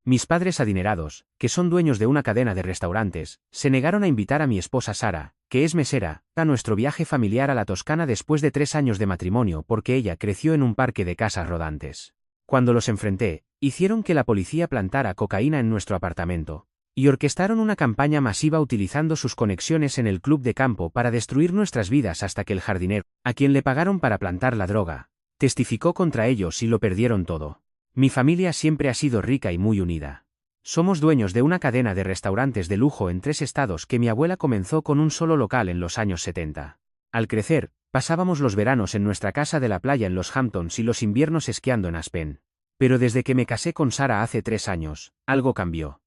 Mis padres adinerados, que son dueños de una cadena de restaurantes, se negaron a invitar a mi esposa Sara, que es mesera, a nuestro viaje familiar a la Toscana después de 3 años de matrimonio porque ella creció en un parque de casas rodantes. Cuando los enfrenté, hicieron que la policía plantara cocaína en nuestro apartamento, y orquestaron una campaña masiva utilizando sus conexiones en el club de campo para destruir nuestras vidas hasta que el jardinero, a quien le pagaron para plantar la droga, testificó contra ellos y lo perdieron todo. Mi familia siempre ha sido rica y muy unida. Somos dueños de una cadena de restaurantes de lujo en 3 estados que mi abuela comenzó con un solo local en los años 70. Al crecer, pasábamos los veranos en nuestra casa de la playa en los Hamptons y los inviernos esquiando en Aspen. Pero desde que me casé con Sara hace 3 años, algo cambió.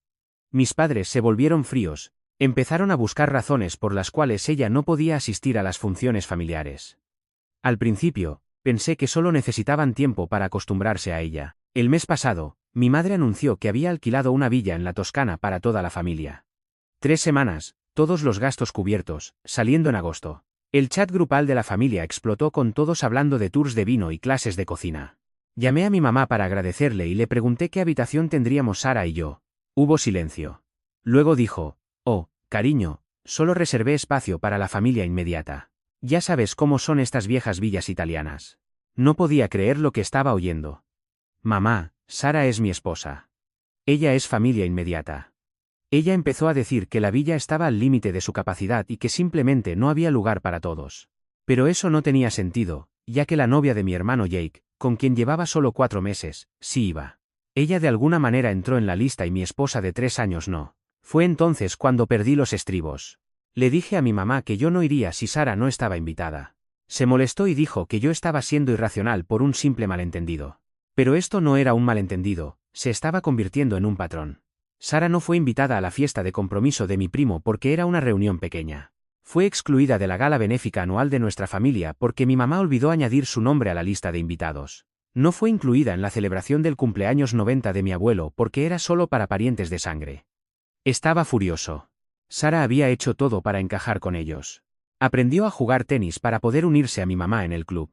Mis padres se volvieron fríos, empezaron a buscar razones por las cuales ella no podía asistir a las funciones familiares. Al principio, pensé que solo necesitaban tiempo para acostumbrarse a ella. El mes pasado, mi madre anunció que había alquilado una villa en la Toscana para toda la familia. 3 semanas, todos los gastos cubiertos, saliendo en agosto. El chat grupal de la familia explotó con todos hablando de tours de vino y clases de cocina. Llamé a mi mamá para agradecerle y le pregunté qué habitación tendríamos Sara y yo. Hubo silencio. Luego dijo, «Oh, cariño, solo reservé espacio para la familia inmediata. Ya sabes cómo son estas viejas villas italianas». No podía creer lo que estaba oyendo. «Mamá, Sara es mi esposa. Ella es familia inmediata». Ella empezó a decir que la villa estaba al límite de su capacidad y que simplemente no había lugar para todos. Pero eso no tenía sentido, ya que la novia de mi hermano Jake, con quien llevaba solo 4 meses, sí iba. Ella de alguna manera entró en la lista y mi esposa de 3 años no. Fue entonces cuando perdí los estribos. Le dije a mi mamá que yo no iría si Sara no estaba invitada. Se molestó y dijo que yo estaba siendo irracional por un simple malentendido. Pero esto no era un malentendido, se estaba convirtiendo en un patrón. Sara no fue invitada a la fiesta de compromiso de mi primo porque era una reunión pequeña. Fue excluida de la gala benéfica anual de nuestra familia porque mi mamá olvidó añadir su nombre a la lista de invitados. No fue incluida en la celebración del cumpleaños 90 de mi abuelo porque era solo para parientes de sangre. Estaba furioso. Sara había hecho todo para encajar con ellos. Aprendió a jugar tenis para poder unirse a mi mamá en el club.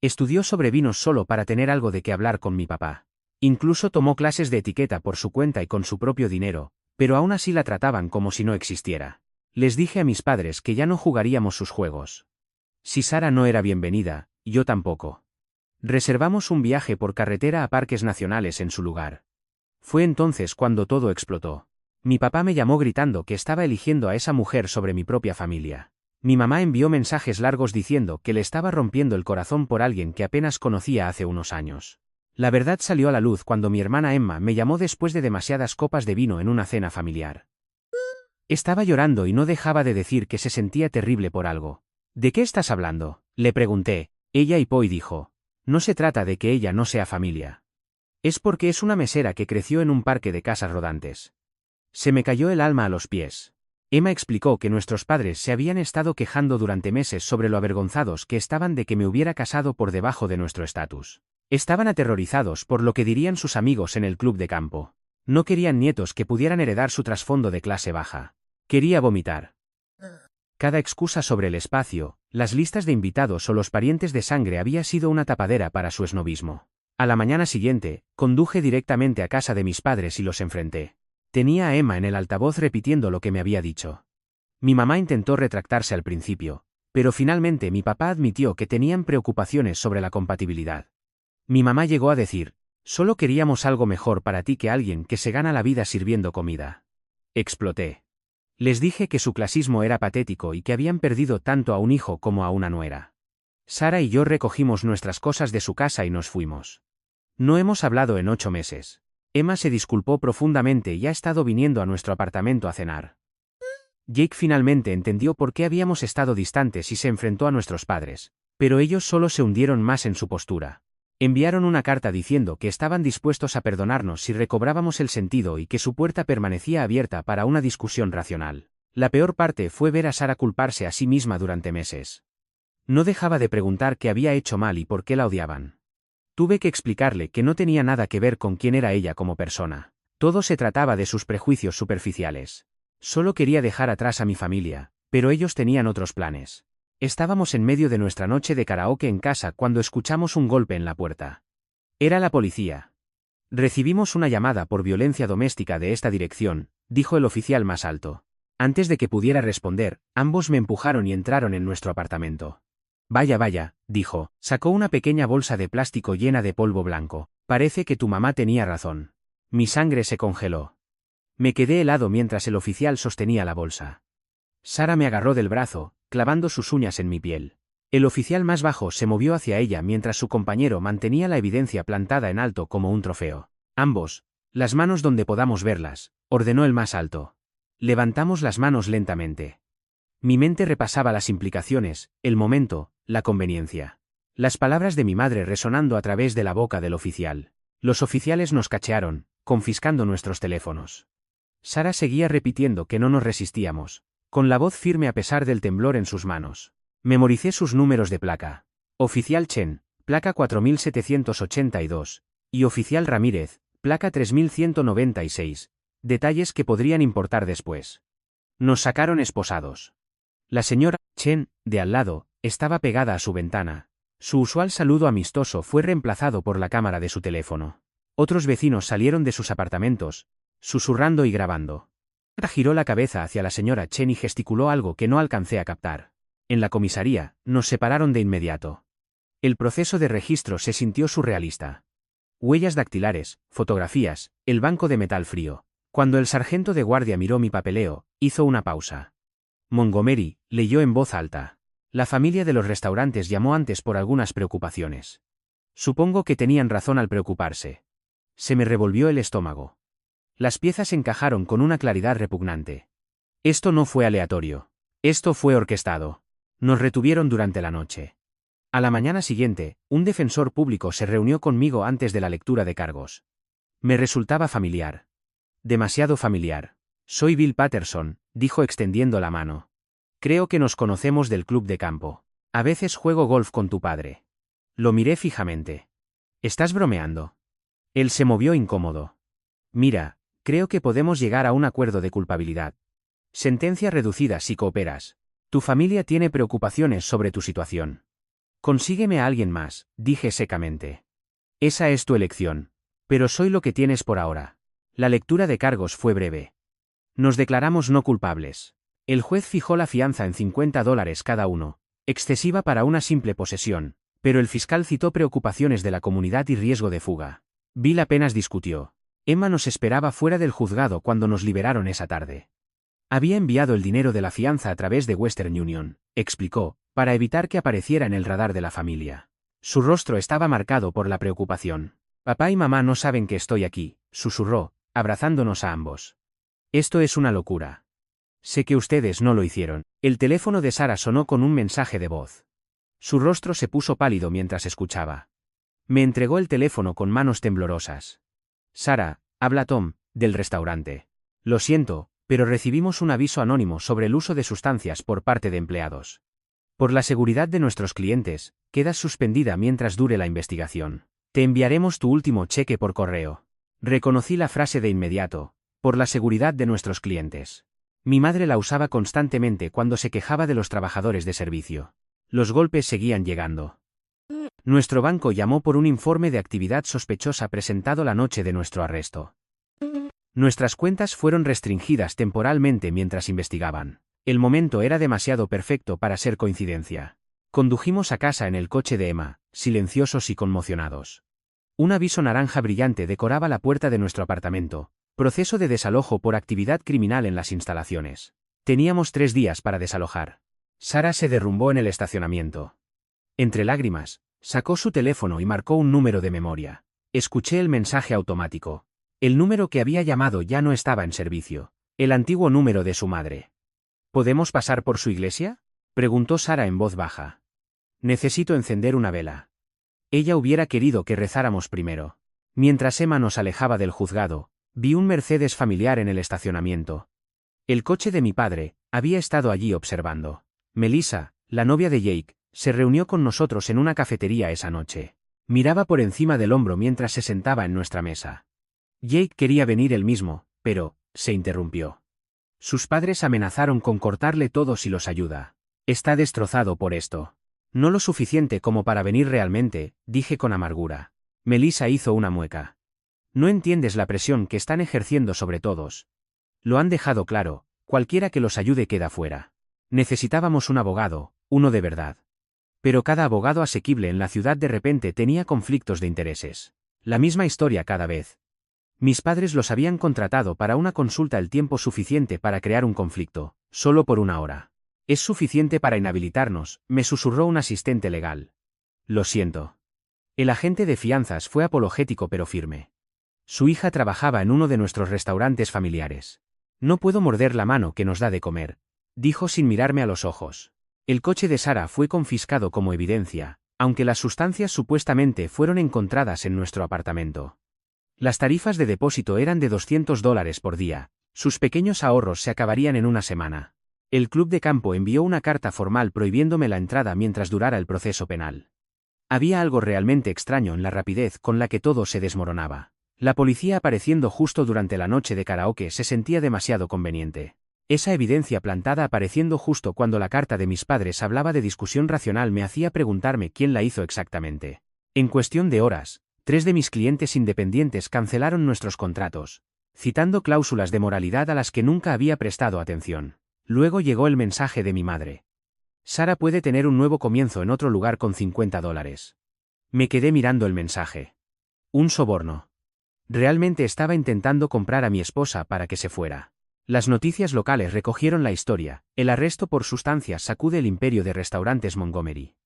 Estudió sobre vinos solo para tener algo de qué hablar con mi papá. Incluso tomó clases de etiqueta por su cuenta y con su propio dinero, pero aún así la trataban como si no existiera. Les dije a mis padres que ya no jugaríamos sus juegos. Si Sara no era bienvenida, yo tampoco. Reservamos un viaje por carretera a parques nacionales en su lugar. Fue entonces cuando todo explotó. Mi papá me llamó gritando que estaba eligiendo a esa mujer sobre mi propia familia. Mi mamá envió mensajes largos diciendo que le estaba rompiendo el corazón por alguien que apenas conocía hace unos años. La verdad salió a la luz cuando mi hermana Emma me llamó después de demasiadas copas de vino en una cena familiar. Estaba llorando y no dejaba de decir que se sentía terrible por algo. ¿De qué estás hablando?, le pregunté. Ella hipó y dijo, no se trata de que ella no sea familia. Es porque es una mesera que creció en un parque de casas rodantes. Se me cayó el alma a los pies. Emma explicó que nuestros padres se habían estado quejando durante meses sobre lo avergonzados que estaban de que me hubiera casado por debajo de nuestro estatus. Estaban aterrorizados por lo que dirían sus amigos en el club de campo. No querían nietos que pudieran heredar su trasfondo de clase baja. Quería vomitar. Cada excusa sobre el espacio, las listas de invitados o los parientes de sangre había sido una tapadera para su esnobismo. A la mañana siguiente, conduje directamente a casa de mis padres y los enfrenté. Tenía a Emma en el altavoz repitiendo lo que me había dicho. Mi mamá intentó retractarse al principio, pero finalmente mi papá admitió que tenían preocupaciones sobre la compatibilidad. Mi mamá llegó a decir, solo queríamos algo mejor para ti que alguien que se gana la vida sirviendo comida. Exploté. Les dije que su clasismo era patético y que habían perdido tanto a un hijo como a una nuera. Sara y yo recogimos nuestras cosas de su casa y nos fuimos. No hemos hablado en 8 meses. Emma se disculpó profundamente y ha estado viniendo a nuestro apartamento a cenar. Jake finalmente entendió por qué habíamos estado distantes y se enfrentó a nuestros padres, pero ellos solo se hundieron más en su postura. Enviaron una carta diciendo que estaban dispuestos a perdonarnos si recobrábamos el sentido y que su puerta permanecía abierta para una discusión racional. La peor parte fue ver a Sara culparse a sí misma durante meses. No dejaba de preguntar qué había hecho mal y por qué la odiaban. Tuve que explicarle que no tenía nada que ver con quién era ella como persona. Todo se trataba de sus prejuicios superficiales. Solo quería dejar atrás a mi familia, pero ellos tenían otros planes. Estábamos en medio de nuestra noche de karaoke en casa cuando escuchamos un golpe en la puerta. Era la policía. Recibimos una llamada por violencia doméstica de esta dirección, dijo el oficial más alto. Antes de que pudiera responder, ambos me empujaron y entraron en nuestro apartamento. Vaya, vaya, dijo, sacó una pequeña bolsa de plástico llena de polvo blanco. Parece que tu mamá tenía razón. Mi sangre se congeló. Me quedé helado mientras el oficial sostenía la bolsa. Sara me agarró del brazo, clavando sus uñas en mi piel. El oficial más bajo se movió hacia ella mientras su compañero mantenía la evidencia plantada en alto como un trofeo. Ambos, las manos donde podamos verlas, ordenó el más alto. Levantamos las manos lentamente. Mi mente repasaba las implicaciones, el momento, la conveniencia. Las palabras de mi madre resonando a través de la boca del oficial. Los oficiales nos cachearon, confiscando nuestros teléfonos. Sara seguía repitiendo que no nos resistíamos, con la voz firme a pesar del temblor en sus manos. Memoricé sus números de placa. Oficial Chen, placa 4782, y Oficial Ramírez, placa 3196. Detalles que podrían importar después. Nos sacaron esposados. La señora Chen, de al lado, estaba pegada a su ventana. Su usual saludo amistoso fue reemplazado por la cámara de su teléfono. Otros vecinos salieron de sus apartamentos, susurrando y grabando. Giró la cabeza hacia la señora Chen y gesticuló algo que no alcancé a captar. En la comisaría, nos separaron de inmediato. El proceso de registro se sintió surrealista. Huellas dactilares, fotografías, el banco de metal frío. Cuando el sargento de guardia miró mi papeleo, hizo una pausa. Montgomery, leyó en voz alta. La familia de los restaurantes llamó antes por algunas preocupaciones. Supongo que tenían razón al preocuparse. Se me revolvió el estómago. Las piezas encajaron con una claridad repugnante. Esto no fue aleatorio. Esto fue orquestado. Nos retuvieron durante la noche. A la mañana siguiente, un defensor público se reunió conmigo antes de la lectura de cargos. Me resultaba familiar. Demasiado familiar. Soy Bill Patterson, dijo extendiendo la mano. Creo que nos conocemos del club de campo. A veces juego golf con tu padre. Lo miré fijamente. ¿Estás bromeando? Él se movió incómodo. Mira, creo que podemos llegar a un acuerdo de culpabilidad. Sentencia reducida si cooperas. Tu familia tiene preocupaciones sobre tu situación. Consígueme a alguien más, dije secamente. Esa es tu elección. Pero soy lo que tienes por ahora. La lectura de cargos fue breve. Nos declaramos no culpables. El juez fijó la fianza en $50 cada uno, excesiva para una simple posesión, pero el fiscal citó preocupaciones de la comunidad y riesgo de fuga. Bill apenas discutió. Emma nos esperaba fuera del juzgado cuando nos liberaron esa tarde. Había enviado el dinero de la fianza a través de Western Union, explicó, para evitar que apareciera en el radar de la familia. Su rostro estaba marcado por la preocupación. Papá y mamá no saben que estoy aquí, susurró, abrazándonos a ambos. Esto es una locura. Sé que ustedes no lo hicieron. El teléfono de Sara sonó con un mensaje de voz. Su rostro se puso pálido mientras escuchaba. Me entregó el teléfono con manos temblorosas. Sara, habla Tom, del restaurante. Lo siento, pero recibimos un aviso anónimo sobre el uso de sustancias por parte de empleados. Por la seguridad de nuestros clientes, quedas suspendida mientras dure la investigación. Te enviaremos tu último cheque por correo. Reconocí la frase de inmediato, por la seguridad de nuestros clientes. Mi madre la usaba constantemente cuando se quejaba de los trabajadores de servicio. Los golpes seguían llegando. Nuestro banco llamó por un informe de actividad sospechosa presentado la noche de nuestro arresto. Nuestras cuentas fueron restringidas temporalmente mientras investigaban. El momento era demasiado perfecto para ser coincidencia. Condujimos a casa en el coche de Emma, silenciosos y conmocionados. Un aviso naranja brillante decoraba la puerta de nuestro apartamento. Proceso de desalojo por actividad criminal en las instalaciones. Teníamos 3 días para desalojar. Sara se derrumbó en el estacionamiento. Entre lágrimas, sacó su teléfono y marcó un número de memoria. Escuché el mensaje automático. El número que había llamado ya no estaba en servicio. El antiguo número de su madre. ¿Podemos pasar por su iglesia?, preguntó Sara en voz baja. Necesito encender una vela. Ella hubiera querido que rezáramos primero. Mientras Emma nos alejaba del juzgado, vi un Mercedes familiar en el estacionamiento. El coche de mi padre había estado allí observando. Melissa, la novia de Jake, se reunió con nosotros en una cafetería esa noche. Miraba por encima del hombro mientras se sentaba en nuestra mesa. Jake quería venir él mismo, pero se interrumpió. Sus padres amenazaron con cortarle todo si los ayuda. Está destrozado por esto. No lo suficiente como para venir realmente, dije con amargura. Melissa hizo una mueca. No entiendes la presión que están ejerciendo sobre todos. Lo han dejado claro, cualquiera que los ayude queda fuera. Necesitábamos un abogado, uno de verdad. Pero cada abogado asequible en la ciudad de repente tenía conflictos de intereses. La misma historia cada vez. Mis padres los habían contratado para una consulta el tiempo suficiente para crear un conflicto, solo por una hora. Es suficiente para inhabilitarnos, me susurró un asistente legal. Lo siento. El agente de fianzas fue apologético pero firme. Su hija trabajaba en uno de nuestros restaurantes familiares. No puedo morder la mano que nos da de comer, dijo sin mirarme a los ojos. El coche de Sara fue confiscado como evidencia, aunque las sustancias supuestamente fueron encontradas en nuestro apartamento. Las tarifas de depósito eran de $200 por día, sus pequeños ahorros se acabarían en una semana. El club de campo envió una carta formal prohibiéndome la entrada mientras durara el proceso penal. Había algo realmente extraño en la rapidez con la que todo se desmoronaba. La policía apareciendo justo durante la noche de karaoke se sentía demasiado conveniente. Esa evidencia plantada apareciendo justo cuando la carta de mis padres hablaba de discusión racional me hacía preguntarme quién la hizo exactamente. En cuestión de horas, 3 de mis clientes independientes cancelaron nuestros contratos, citando cláusulas de moralidad a las que nunca había prestado atención. Luego llegó el mensaje de mi madre. Sara puede tener un nuevo comienzo en otro lugar con $50. Me quedé mirando el mensaje. Un soborno. Realmente estaba intentando comprar a mi esposa para que se fuera. Las noticias locales recogieron la historia, el arresto por sustancias sacude el imperio de restaurantes Montgomery.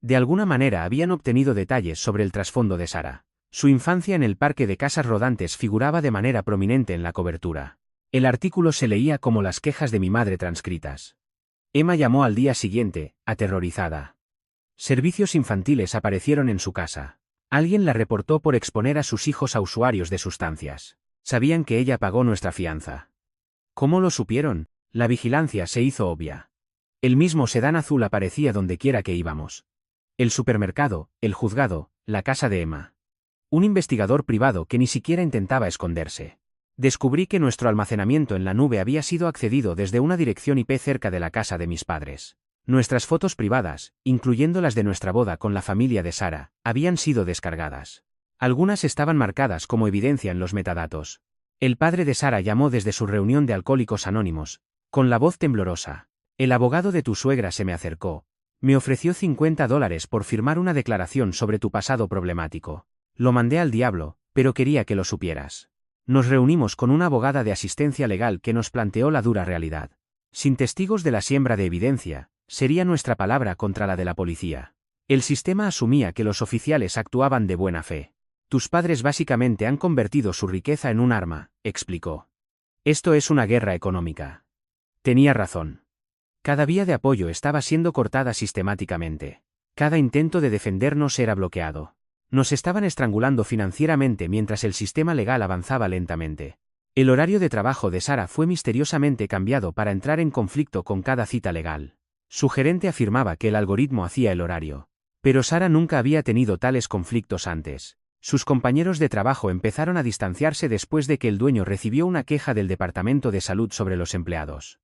De alguna manera habían obtenido detalles sobre el trasfondo de Sara. Su infancia en el parque de casas rodantes figuraba de manera prominente en la cobertura. El artículo se leía como las quejas de mi madre transcritas. Emma llamó al día siguiente, aterrorizada. Servicios infantiles aparecieron en su casa. Alguien la reportó por exponer a sus hijos a usuarios de sustancias. Sabían que ella pagó nuestra fianza. ¿Cómo lo supieron? La vigilancia se hizo obvia. El mismo sedán azul aparecía donde quiera que íbamos. El supermercado, el juzgado, la casa de Emma. Un investigador privado que ni siquiera intentaba esconderse. Descubrí que nuestro almacenamiento en la nube había sido accedido desde una dirección IP cerca de la casa de mis padres. Nuestras fotos privadas, incluyendo las de nuestra boda con la familia de Sara, habían sido descargadas. Algunas estaban marcadas como evidencia en los metadatos. El padre de Sara llamó desde su reunión de Alcohólicos Anónimos, con la voz temblorosa. El abogado de tu suegra se me acercó. Me ofreció $50 por firmar una declaración sobre tu pasado problemático. Lo mandé al diablo, pero quería que lo supieras. Nos reunimos con una abogada de asistencia legal que nos planteó la dura realidad. Sin testigos de la siembra de evidencia, sería nuestra palabra contra la de la policía. El sistema asumía que los oficiales actuaban de buena fe. Tus padres básicamente han convertido su riqueza en un arma, explicó. Esto es una guerra económica. Tenía razón. Cada vía de apoyo estaba siendo cortada sistemáticamente. Cada intento de defendernos era bloqueado. Nos estaban estrangulando financieramente mientras el sistema legal avanzaba lentamente. El horario de trabajo de Sara fue misteriosamente cambiado para entrar en conflicto con cada cita legal. Su gerente afirmaba que el algoritmo hacía el horario. Pero Sara nunca había tenido tales conflictos antes. Sus compañeros de trabajo empezaron a distanciarse después de que el dueño recibió una queja del Departamento de Salud sobre los empleados.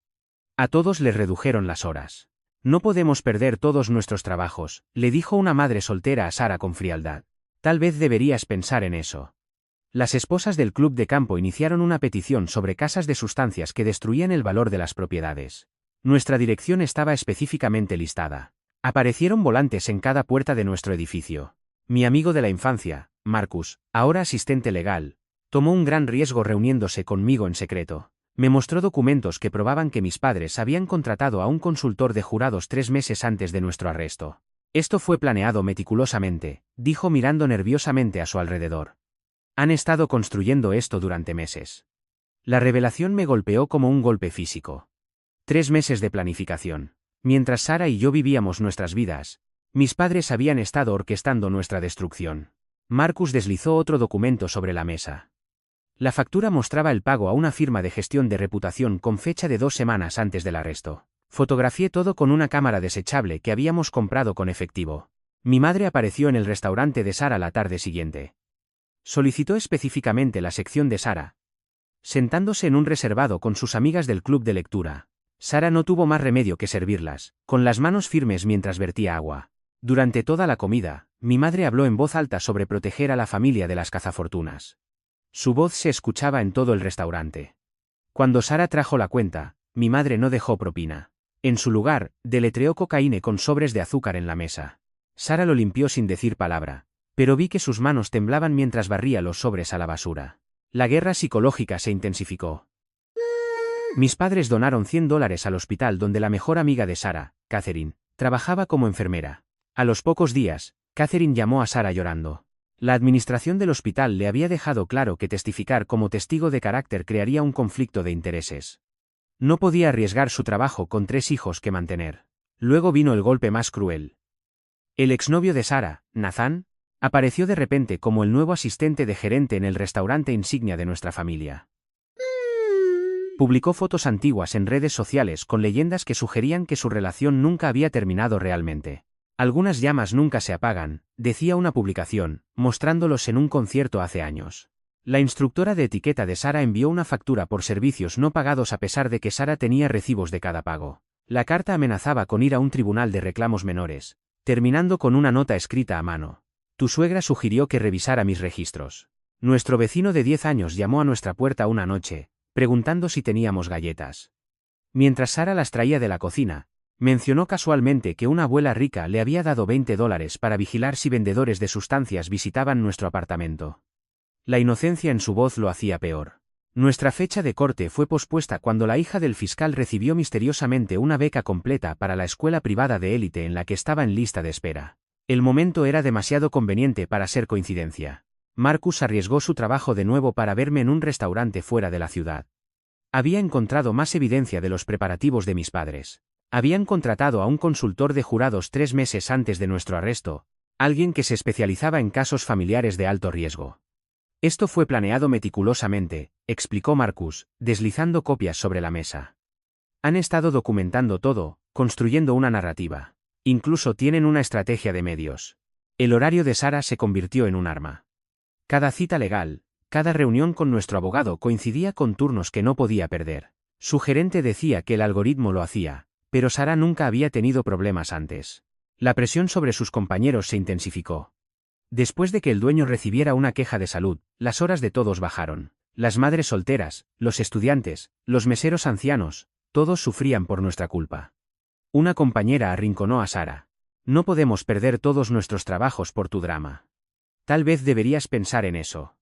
A todos les redujeron las horas. No podemos perder todos nuestros trabajos, le dijo una madre soltera a Sara con frialdad. Tal vez deberías pensar en eso. Las esposas del club de campo iniciaron una petición sobre casas de sustancias que destruían el valor de las propiedades. Nuestra dirección estaba específicamente listada. Aparecieron volantes en cada puerta de nuestro edificio. Mi amigo de la infancia, Marcus, ahora asistente legal, tomó un gran riesgo reuniéndose conmigo en secreto. Me mostró documentos que probaban que mis padres habían contratado a un consultor de jurados 3 meses antes de nuestro arresto. Esto fue planeado meticulosamente, dijo mirando nerviosamente a su alrededor. Han estado construyendo esto durante meses. La revelación me golpeó como un golpe físico. 3 meses de planificación. Mientras Sara y yo vivíamos nuestras vidas, mis padres habían estado orquestando nuestra destrucción. Marcus deslizó otro documento sobre la mesa. La factura mostraba el pago a una firma de gestión de reputación con fecha de 2 semanas antes del arresto. Fotografié todo con una cámara desechable que habíamos comprado con efectivo. Mi madre apareció en el restaurante de Sara la tarde siguiente. Solicitó específicamente la sección de Sara. Sentándose en un reservado con sus amigas del club de lectura, Sara no tuvo más remedio que servirlas, con las manos firmes mientras vertía agua. Durante toda la comida, mi madre habló en voz alta sobre proteger a la familia de las cazafortunas. Su voz se escuchaba en todo el restaurante. Cuando Sara trajo la cuenta, mi madre no dejó propina. En su lugar, deletreó cocaína con sobres de azúcar en la mesa. Sara lo limpió sin decir palabra, pero vi que sus manos temblaban mientras barría los sobres a la basura. La guerra psicológica se intensificó. Mis padres donaron $100 al hospital donde la mejor amiga de Sara, Catherine, trabajaba como enfermera. A los pocos días, Catherine llamó a Sara llorando. La administración del hospital le había dejado claro que testificar como testigo de carácter crearía un conflicto de intereses. No podía arriesgar su trabajo con 3 hijos que mantener. Luego vino el golpe más cruel. El exnovio de Sara, Nathan, apareció de repente como el nuevo asistente de gerente en el restaurante insignia de nuestra familia. Publicó fotos antiguas en redes sociales con leyendas que sugerían que su relación nunca había terminado realmente. Algunas llamas nunca se apagan, decía una publicación, mostrándolos en un concierto hace años. La instructora de etiqueta de Sara envió una factura por servicios no pagados a pesar de que Sara tenía recibos de cada pago. La carta amenazaba con ir a un tribunal de reclamos menores, terminando con una nota escrita a mano. Tu suegra sugirió que revisara mis registros. Nuestro vecino de 10 años llamó a nuestra puerta una noche, preguntando si teníamos galletas. Mientras Sara las traía de la cocina, mencionó casualmente que una abuela rica le había dado $20 para vigilar si vendedores de sustancias visitaban nuestro apartamento. La inocencia en su voz lo hacía peor. Nuestra fecha de corte fue pospuesta cuando la hija del fiscal recibió misteriosamente una beca completa para la escuela privada de élite en la que estaba en lista de espera. El momento era demasiado conveniente para ser coincidencia. Marcus arriesgó su trabajo de nuevo para verme en un restaurante fuera de la ciudad. Había encontrado más evidencia de los preparativos de mis padres. Habían contratado a un consultor de jurados 3 meses antes de nuestro arresto, alguien que se especializaba en casos familiares de alto riesgo. Esto fue planeado meticulosamente, explicó Marcus, deslizando copias sobre la mesa. Han estado documentando todo, construyendo una narrativa. Incluso tienen una estrategia de medios. El horario de Sara se convirtió en un arma. Cada cita legal, cada reunión con nuestro abogado coincidía con turnos que no podía perder. Su gerente decía que el algoritmo lo hacía, pero Sara nunca había tenido problemas antes. La presión sobre sus compañeros se intensificó. Después de que el dueño recibiera una queja de salud, las horas de todos bajaron. Las madres solteras, los estudiantes, los meseros ancianos, todos sufrían por nuestra culpa. Una compañera arrinconó a Sara. No podemos perder todos nuestros trabajos por tu drama. Tal vez deberías pensar en eso.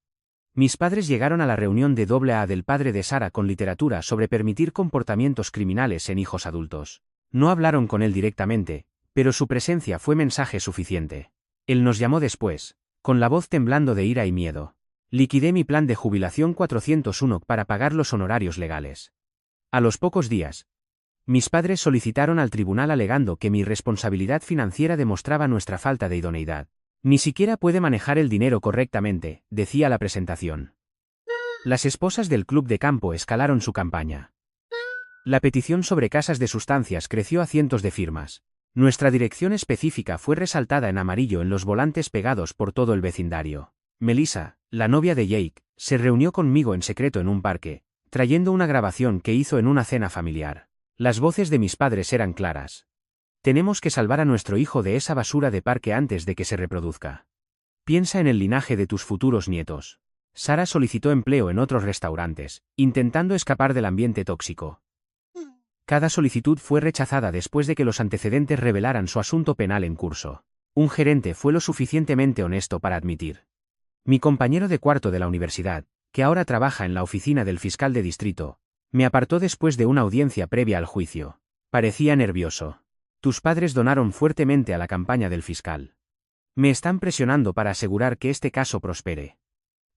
Mis padres llegaron a la reunión de AA del padre de Sara con literatura sobre permitir comportamientos criminales en hijos adultos. No hablaron con él directamente, pero su presencia fue mensaje suficiente. Él nos llamó después, con la voz temblando de ira y miedo. Liquidé mi plan de jubilación 401 para pagar los honorarios legales. A los pocos días, mis padres solicitaron al tribunal alegando que mi irresponsabilidad financiera demostraba nuestra falta de idoneidad. Ni siquiera puede manejar el dinero correctamente, decía la presentación. Las esposas del club de campo escalaron su campaña. La petición sobre casas de sustancias creció a cientos de firmas. Nuestra dirección específica fue resaltada en amarillo en los volantes pegados por todo el vecindario. Melissa, la novia de Jake, se reunió conmigo en secreto en un parque, trayendo una grabación que hizo en una cena familiar. Las voces de mis padres eran claras. Tenemos que salvar a nuestro hijo de esa basura de parque antes de que se reproduzca. Piensa en el linaje de tus futuros nietos. Sara solicitó empleo en otros restaurantes, intentando escapar del ambiente tóxico. Cada solicitud fue rechazada después de que los antecedentes revelaran su asunto penal en curso. Un gerente fue lo suficientemente honesto para admitir. Mi compañero de cuarto de la universidad, que ahora trabaja en la oficina del fiscal de distrito, me apartó después de una audiencia previa al juicio. Parecía nervioso. Tus padres donaron fuertemente a la campaña del fiscal. Me están presionando para asegurar que este caso prospere.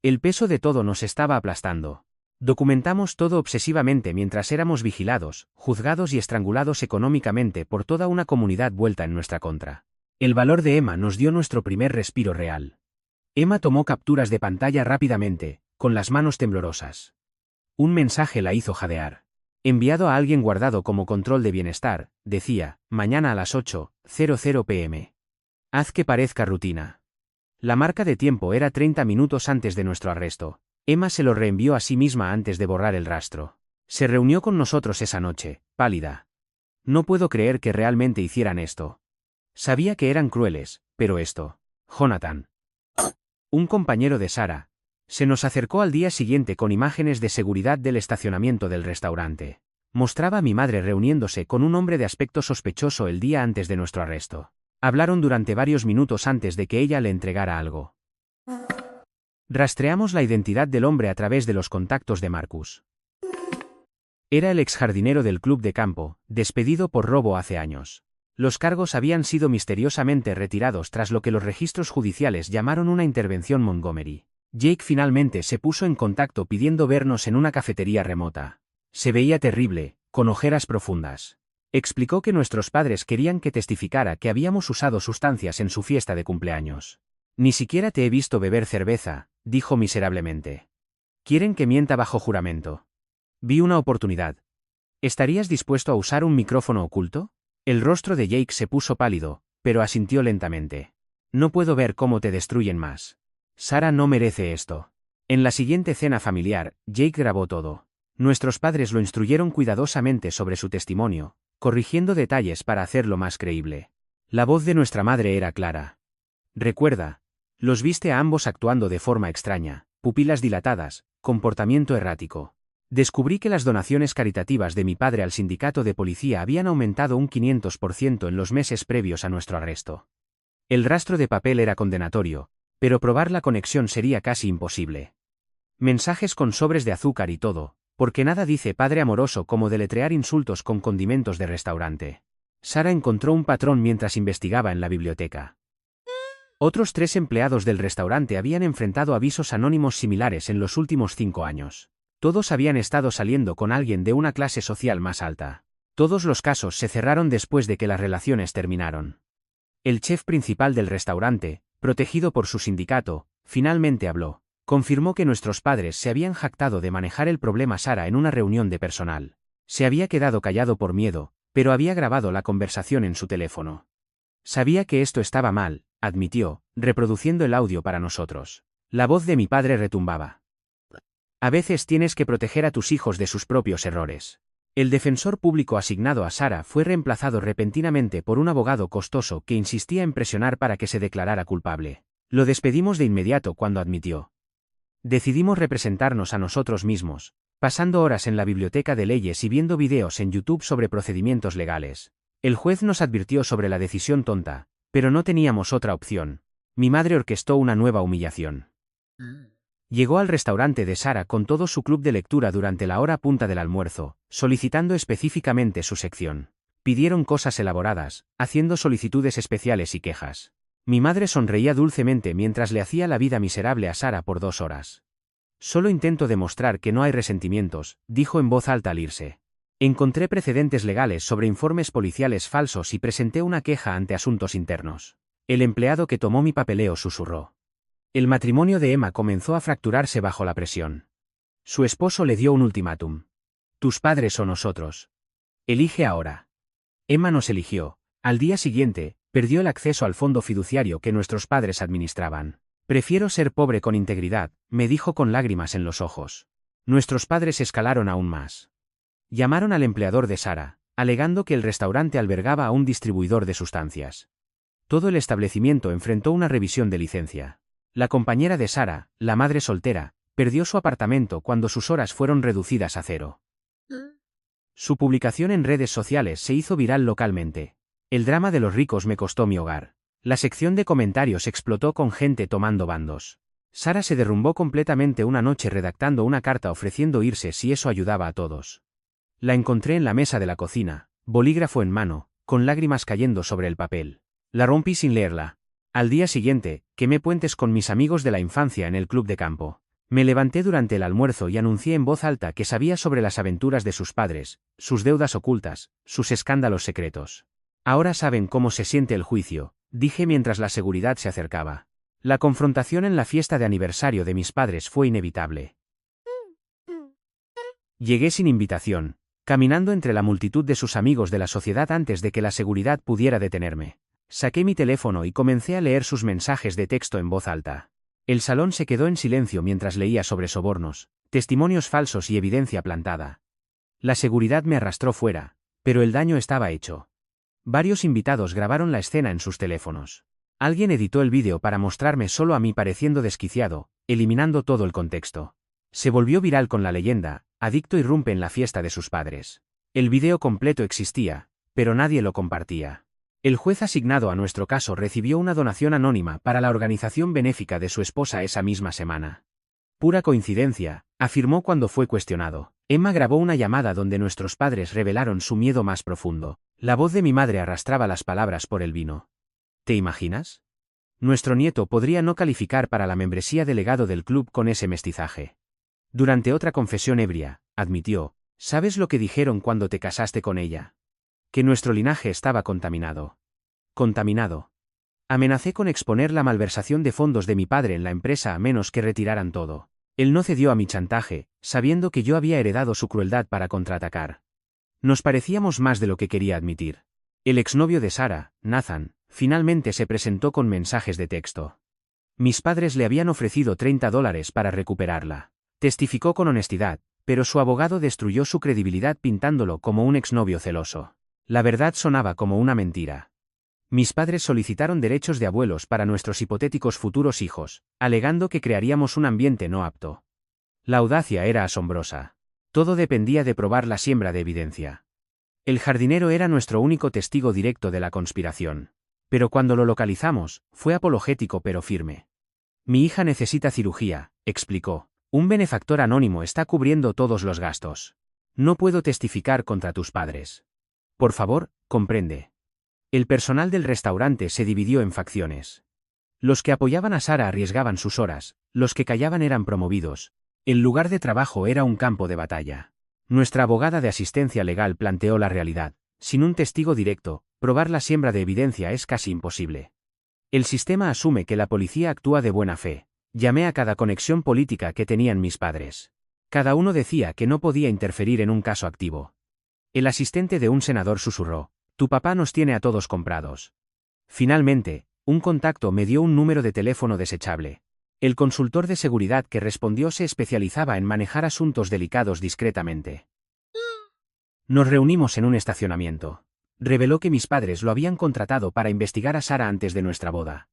El peso de todo nos estaba aplastando. Documentamos todo obsesivamente mientras éramos vigilados, juzgados y estrangulados económicamente por toda una comunidad vuelta en nuestra contra. El valor de Emma nos dio nuestro primer respiro real. Emma tomó capturas de pantalla rápidamente, con las manos temblorosas. Un mensaje la hizo jadear. Enviado a alguien guardado como control de bienestar, decía, mañana a las 8:00 p.m. Haz que parezca rutina. La marca de tiempo era 30 minutos antes de nuestro arresto. Emma se lo reenvió a sí misma antes de borrar el rastro. Se reunió con nosotros esa noche, pálida. No puedo creer que realmente hicieran esto. Sabía que eran crueles, pero esto. Jonathan. Un compañero de Sara, Se nos acercó al día siguiente con imágenes de seguridad del estacionamiento del restaurante. Mostraba a mi madre reuniéndose con un hombre de aspecto sospechoso el día antes de nuestro arresto. Hablaron durante varios minutos antes de que ella le entregara algo. Rastreamos la identidad del hombre a través de los contactos de Marcus. Era el exjardinero del club de campo, despedido por robo hace años. Los cargos habían sido misteriosamente retirados tras lo que los registros judiciales llamaron una intervención Montgomery. Jake finalmente se puso en contacto pidiendo vernos en una cafetería remota. Se veía terrible, con ojeras profundas. Explicó que nuestros padres querían que testificara que habíamos usado sustancias en su fiesta de cumpleaños. Ni siquiera te he visto beber cerveza, dijo miserablemente. Quieren que mienta bajo juramento. Vi una oportunidad. ¿Estarías dispuesto a usar un micrófono oculto? El rostro de Jake se puso pálido, pero asintió lentamente. No puedo ver cómo te destruyen más. Sarah no merece esto. En la siguiente cena familiar, Jake grabó todo. Nuestros padres lo instruyeron cuidadosamente sobre su testimonio, corrigiendo detalles para hacerlo más creíble. La voz de nuestra madre era clara. Recuerda, los viste a ambos actuando de forma extraña, pupilas dilatadas, comportamiento errático. Descubrí que las donaciones caritativas de mi padre al sindicato de policía habían aumentado un 500% en los meses previos a nuestro arresto. El rastro de papel era condenatorio, pero probar la conexión sería casi imposible. Mensajes con sobres de azúcar y todo, porque nada dice padre amoroso como deletrear insultos con condimentos de restaurante. Sarah encontró un patrón mientras investigaba en la biblioteca. Otros 3 empleados del restaurante habían enfrentado avisos anónimos similares en los últimos 5 años. Todos habían estado saliendo con alguien de una clase social más alta. Todos los casos se cerraron después de que las relaciones terminaron. El chef principal del restaurante, protegido por su sindicato, finalmente habló. Confirmó que nuestros padres se habían jactado de manejar el problema Sarah en una reunión de personal. Se había quedado callado por miedo, pero había grabado la conversación en su teléfono. Sabía que esto estaba mal, admitió, reproduciendo el audio para nosotros. La voz de mi padre retumbaba. A veces tienes que proteger a tus hijos de sus propios errores. El defensor público asignado a Sarah fue reemplazado repentinamente por un abogado costoso que insistía en presionar para que se declarara culpable. Lo despedimos de inmediato cuando admitió. Decidimos representarnos a nosotros mismos, pasando horas en la biblioteca de leyes y viendo videos en YouTube sobre procedimientos legales. El juez nos advirtió sobre la decisión tonta, pero no teníamos otra opción. Mi madre orquestó una nueva humillación. Llegó al restaurante de Sarah con todo su club de lectura durante la hora punta del almuerzo, solicitando específicamente su sección. Pidieron cosas elaboradas, haciendo solicitudes especiales y quejas. Mi madre sonreía dulcemente mientras le hacía la vida miserable a Sarah por 2 horas. Solo intento demostrar que no hay resentimientos, dijo en voz alta al irse. Encontré precedentes legales sobre informes policiales falsos y presenté una queja ante asuntos internos. El empleado que tomó mi papeleo susurró. El matrimonio de Emma comenzó a fracturarse bajo la presión. Su esposo le dio un ultimátum. Tus padres o nosotros. Elige ahora. Emma nos eligió. Al día siguiente, perdió el acceso al fondo fiduciario que nuestros padres administraban. Prefiero ser pobre con integridad, me dijo con lágrimas en los ojos. Nuestros padres escalaron aún más. Llamaron al empleador de Sarah, alegando que el restaurante albergaba a un distribuidor de sustancias. Todo el establecimiento enfrentó una revisión de licencia. La compañera de Sarah, la madre soltera, perdió su apartamento cuando sus horas fueron reducidas a 0. Su publicación en redes sociales se hizo viral localmente. El drama de los ricos me costó mi hogar. La sección de comentarios explotó con gente tomando bandos. Sarah se derrumbó completamente una noche redactando una carta ofreciendo irse si eso ayudaba a todos. La encontré en la mesa de la cocina, bolígrafo en mano, con lágrimas cayendo sobre el papel. La rompí sin leerla. Al día siguiente, quemé puentes con mis amigos de la infancia en el club de campo. Me levanté durante el almuerzo y anuncié en voz alta que sabía sobre las aventuras de sus padres, sus deudas ocultas, sus escándalos secretos. Ahora saben cómo se siente el juicio, dije mientras la seguridad se acercaba. La confrontación en la fiesta de aniversario de mis padres fue inevitable. Llegué sin invitación, caminando entre la multitud de sus amigos de la sociedad antes de que la seguridad pudiera detenerme. Saqué mi teléfono y comencé a leer sus mensajes de texto en voz alta. El salón se quedó en silencio mientras leía sobre sobornos, testimonios falsos y evidencia plantada. La seguridad me arrastró fuera, pero el daño estaba hecho. Varios invitados grabaron la escena en sus teléfonos. Alguien editó el vídeo para mostrarme solo a mí pareciendo desquiciado, eliminando todo el contexto. Se volvió viral con la leyenda: adicto irrumpe en la fiesta de sus padres. El video completo existía, pero nadie lo compartía. El juez asignado a nuestro caso recibió una donación anónima para la organización benéfica de su esposa esa misma semana. Pura coincidencia, afirmó cuando fue cuestionado. Emma grabó una llamada donde nuestros padres revelaron su miedo más profundo. La voz de mi madre arrastraba las palabras por el vino. ¿Te imaginas? Nuestro nieto podría no calificar para la membresía delegado del club con ese mestizaje. Durante otra confesión ebria, admitió: ¿sabes lo que dijeron cuando te casaste con ella? Que nuestro linaje estaba contaminado. Contaminado. Amenacé con exponer la malversación de fondos de mi padre en la empresa a menos que retiraran todo. Él no cedió a mi chantaje, sabiendo que yo había heredado su crueldad para contraatacar. Nos parecíamos más de lo que quería admitir. El exnovio de Sara, Nathan, finalmente se presentó con mensajes de texto. Mis padres le habían ofrecido $30 para recuperarla. Testificó con honestidad, pero su abogado destruyó su credibilidad pintándolo como un exnovio celoso. La verdad sonaba como una mentira. Mis padres solicitaron derechos de abuelos para nuestros hipotéticos futuros hijos, alegando que crearíamos un ambiente no apto. La audacia era asombrosa. Todo dependía de probar la siembra de evidencia. El jardinero era nuestro único testigo directo de la conspiración. Pero cuando lo localizamos, fue apologético pero firme. Mi hija necesita cirugía, explicó. Un benefactor anónimo está cubriendo todos los gastos. No puedo testificar contra tus padres. Por favor, comprende. El personal del restaurante se dividió en facciones. Los que apoyaban a Sara arriesgaban sus horas, los que callaban eran promovidos. El lugar de trabajo era un campo de batalla. Nuestra abogada de asistencia legal planteó la realidad. Sin un testigo directo, probar la siembra de evidencia es casi imposible. El sistema asume que la policía actúa de buena fe. Llamé a cada conexión política que tenían mis padres. Cada uno decía que no podía interferir en un caso activo. El asistente de un senador susurró: tu papá nos tiene a todos comprados. Finalmente, un contacto me dio un número de teléfono desechable. El consultor de seguridad que respondió se especializaba en manejar asuntos delicados discretamente. Nos reunimos en un estacionamiento. Reveló que mis padres lo habían contratado para investigar a Sara antes de nuestra boda.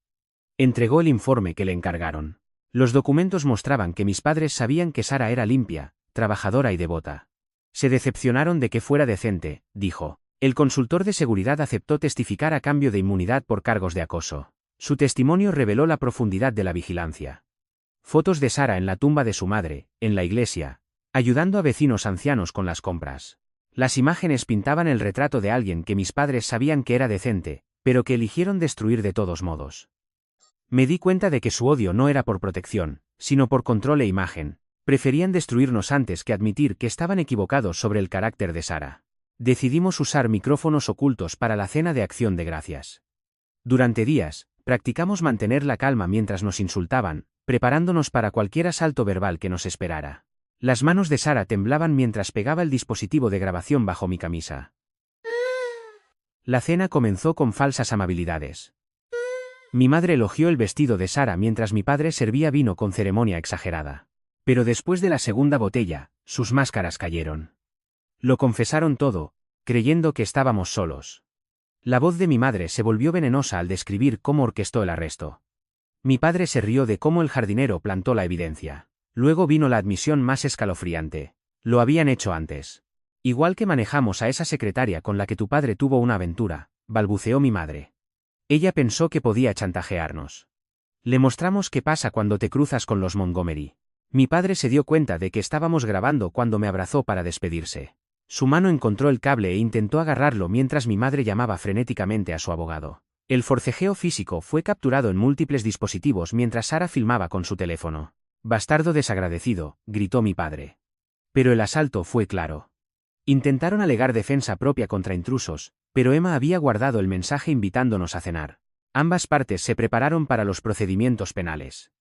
Entregó el informe que le encargaron. Los documentos mostraban que mis padres sabían que Sara era limpia, trabajadora y devota. Se decepcionaron de que fuera decente, dijo. El consultor de seguridad aceptó testificar a cambio de inmunidad por cargos de acoso. Su testimonio reveló la profundidad de la vigilancia. Fotos de Sara en la tumba de su madre, en la iglesia, ayudando a vecinos ancianos con las compras. Las imágenes pintaban el retrato de alguien que mis padres sabían que era decente, pero que eligieron destruir de todos modos. Me di cuenta de que su odio no era por protección, sino por control e imagen. Preferían destruirnos antes que admitir que estaban equivocados sobre el carácter de Sara. Decidimos usar micrófonos ocultos para la cena de acción de gracias. Durante días, practicamos mantener la calma mientras nos insultaban, preparándonos para cualquier asalto verbal que nos esperara. Las manos de Sara temblaban mientras pegaba el dispositivo de grabación bajo mi camisa. La cena comenzó con falsas amabilidades. Mi madre elogió el vestido de Sara mientras mi padre servía vino con ceremonia exagerada. Pero después de la segunda botella, sus máscaras cayeron. Lo confesaron todo, creyendo que estábamos solos. La voz de mi madre se volvió venenosa al describir cómo orquestó el arresto. Mi padre se rió de cómo el jardinero plantó la evidencia. Luego vino la admisión más escalofriante. Lo habían hecho antes. Igual que manejamos a esa secretaria con la que tu padre tuvo una aventura, balbuceó mi madre. Ella pensó que podía chantajearnos. Le mostramos qué pasa cuando te cruzas con los Montgomery. Mi padre se dio cuenta de que estábamos grabando cuando me abrazó para despedirse. Su mano encontró el cable e intentó agarrarlo mientras mi madre llamaba frenéticamente a su abogado. El forcejeo físico fue capturado en múltiples dispositivos mientras Sara filmaba con su teléfono. Bastardo desagradecido, gritó mi padre. Pero el asalto fue claro. Intentaron alegar defensa propia contra intrusos, pero Emma había guardado el mensaje invitándonos a cenar. Ambas partes se prepararon para los procedimientos penales.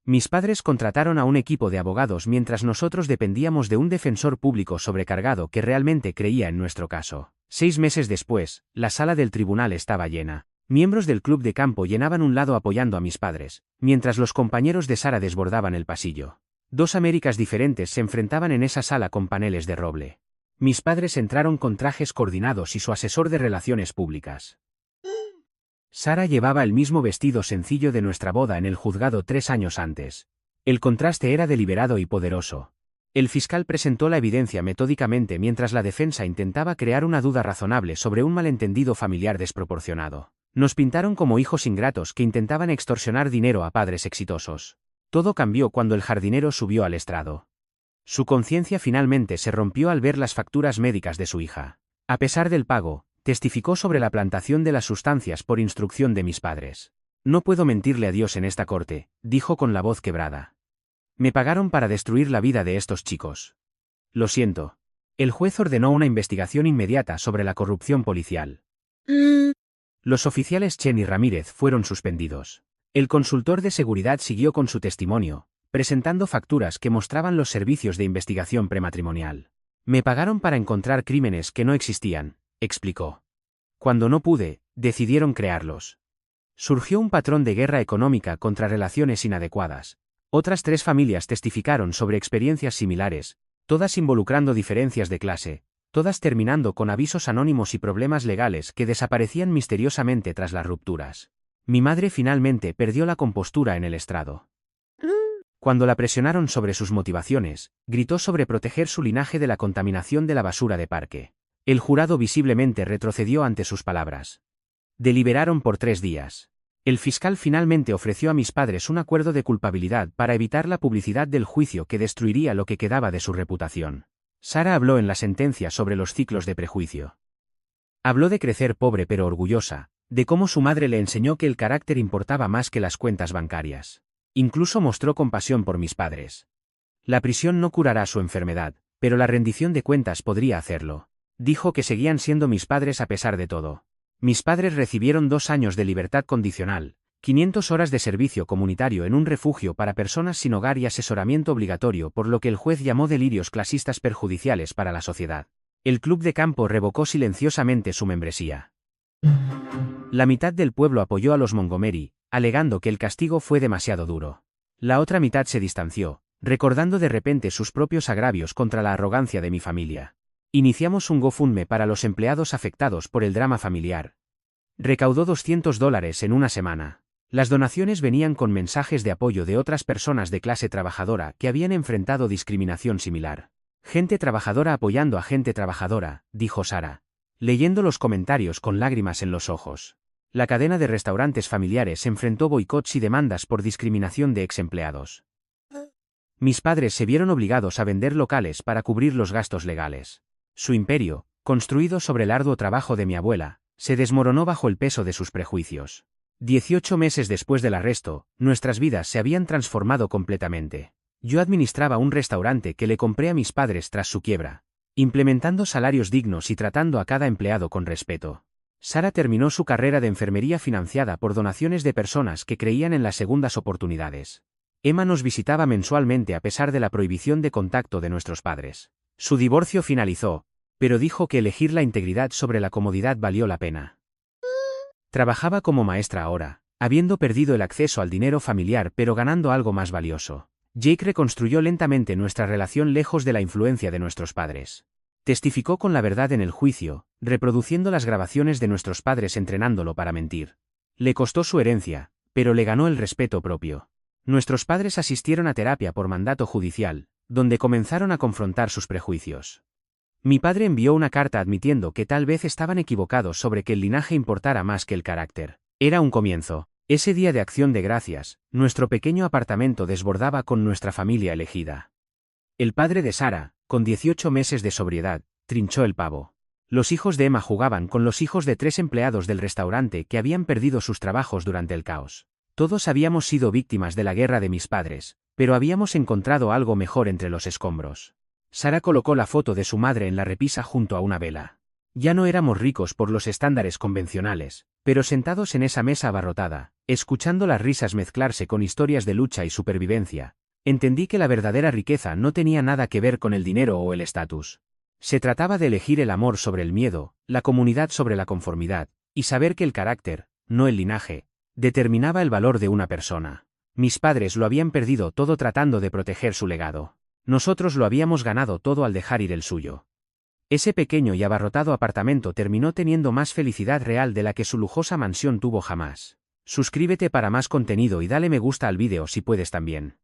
Mis padres contrataron a un equipo de abogados mientras nosotros dependíamos de un defensor público sobrecargado que realmente creía en nuestro caso. 6 meses después, la sala del tribunal estaba llena. Miembros del club de campo llenaban un lado apoyando a mis padres, mientras los compañeros de Sara desbordaban el pasillo. 2 Américas diferentes se enfrentaban en esa sala con paneles de roble. Mis padres entraron con trajes coordinados y su asesor de relaciones públicas. Sara llevaba el mismo vestido sencillo de nuestra boda en el juzgado 3 años antes. El contraste era deliberado y poderoso. El fiscal presentó la evidencia metódicamente mientras la defensa intentaba crear una duda razonable sobre un malentendido familiar desproporcionado. Nos pintaron como hijos ingratos que intentaban extorsionar dinero a padres exitosos. Todo cambió cuando el jardinero subió al estrado. Su conciencia finalmente se rompió al ver las facturas médicas de su hija. A pesar del pago, testificó sobre la plantación de las sustancias por instrucción de mis padres. No puedo mentirle a Dios en esta corte, dijo con la voz quebrada. Me pagaron para destruir la vida de estos chicos. Lo siento. El juez ordenó una investigación inmediata sobre la corrupción policial. Los oficiales Chen y Ramírez fueron suspendidos. El consultor de seguridad siguió con su testimonio, presentando facturas que mostraban los servicios de investigación prematrimonial. Me pagaron para encontrar crímenes que no existían, explicó. Cuando no pude, decidieron crearlos. Surgió un patrón de guerra económica contra relaciones inadecuadas. Otras 3 familias testificaron sobre experiencias similares, todas involucrando diferencias de clase, todas terminando con avisos anónimos y problemas legales que desaparecían misteriosamente tras las rupturas. Mi madre finalmente perdió la compostura en el estrado. Cuando la presionaron sobre sus motivaciones, gritó sobre proteger su linaje de la contaminación de la basura de parque. El jurado visiblemente retrocedió ante sus palabras. Deliberaron por 3 días. El fiscal finalmente ofreció a mis padres un acuerdo de culpabilidad para evitar la publicidad del juicio que destruiría lo que quedaba de su reputación. Sara habló en la sentencia sobre los ciclos de prejuicio. Habló de crecer pobre pero orgullosa, de cómo su madre le enseñó que el carácter importaba más que las cuentas bancarias. Incluso mostró compasión por mis padres. La prisión no curará su enfermedad, pero la rendición de cuentas podría hacerlo. Dijo que seguían siendo mis padres a pesar de todo. Mis padres recibieron 2 años de libertad condicional, 500 horas de servicio comunitario en un refugio para personas sin hogar y asesoramiento obligatorio por lo que el juez llamó delirios clasistas perjudiciales para la sociedad. El club de campo revocó silenciosamente su membresía. La mitad del pueblo apoyó a los Montgomery, alegando que el castigo fue demasiado duro. La otra mitad se distanció, recordando de repente sus propios agravios contra la arrogancia de mi familia. Iniciamos un GoFundMe para los empleados afectados por el drama familiar. Recaudó $200 en una semana. Las donaciones venían con mensajes de apoyo de otras personas de clase trabajadora que habían enfrentado discriminación similar. Gente trabajadora apoyando a gente trabajadora, dijo Sara, leyendo los comentarios con lágrimas en los ojos. La cadena de restaurantes familiares enfrentó boicots y demandas por discriminación de ex-empleados. Mis padres se vieron obligados a vender locales para cubrir los gastos legales. Su imperio, construido sobre el arduo trabajo de mi abuela, se desmoronó bajo el peso de sus prejuicios. 18 meses después del arresto, nuestras vidas se habían transformado completamente. Yo administraba un restaurante que le compré a mis padres tras su quiebra, implementando salarios dignos y tratando a cada empleado con respeto. Sara terminó su carrera de enfermería financiada por donaciones de personas que creían en las segundas oportunidades. Emma nos visitaba mensualmente a pesar de la prohibición de contacto de nuestros padres. Su divorcio finalizó, pero dijo que elegir la integridad sobre la comodidad valió la pena. Trabajaba como maestra ahora, habiendo perdido el acceso al dinero familiar pero ganando algo más valioso. Jake reconstruyó lentamente nuestra relación lejos de la influencia de nuestros padres. Testificó con la verdad en el juicio, reproduciendo las grabaciones de nuestros padres entrenándolo para mentir. Le costó su herencia, pero le ganó el respeto propio. Nuestros padres asistieron a terapia por mandato judicial, donde comenzaron a confrontar sus prejuicios. Mi padre envió una carta admitiendo que tal vez estaban equivocados sobre que el linaje importara más que el carácter. Era un comienzo. Ese día de Acción de Gracias, nuestro pequeño apartamento desbordaba con nuestra familia elegida. El padre de Sara, con 18 meses de sobriedad, trinchó el pavo. Los hijos de Emma jugaban con los hijos de 3 empleados del restaurante que habían perdido sus trabajos durante el caos. Todos habíamos sido víctimas de la guerra de mis padres, pero habíamos encontrado algo mejor entre los escombros. Sara colocó la foto de su madre en la repisa junto a una vela. Ya no éramos ricos por los estándares convencionales, pero sentados en esa mesa abarrotada, escuchando las risas mezclarse con historias de lucha y supervivencia, entendí que la verdadera riqueza no tenía nada que ver con el dinero o el estatus. Se trataba de elegir el amor sobre el miedo, la comunidad sobre la conformidad, y saber que el carácter, no el linaje, determinaba el valor de una persona. Mis padres lo habían perdido todo tratando de proteger su legado. Nosotros lo habíamos ganado todo al dejar ir el suyo. Ese pequeño y abarrotado apartamento terminó teniendo más felicidad real de la que su lujosa mansión tuvo jamás. Suscríbete para más contenido y dale me gusta al vídeo si puedes también.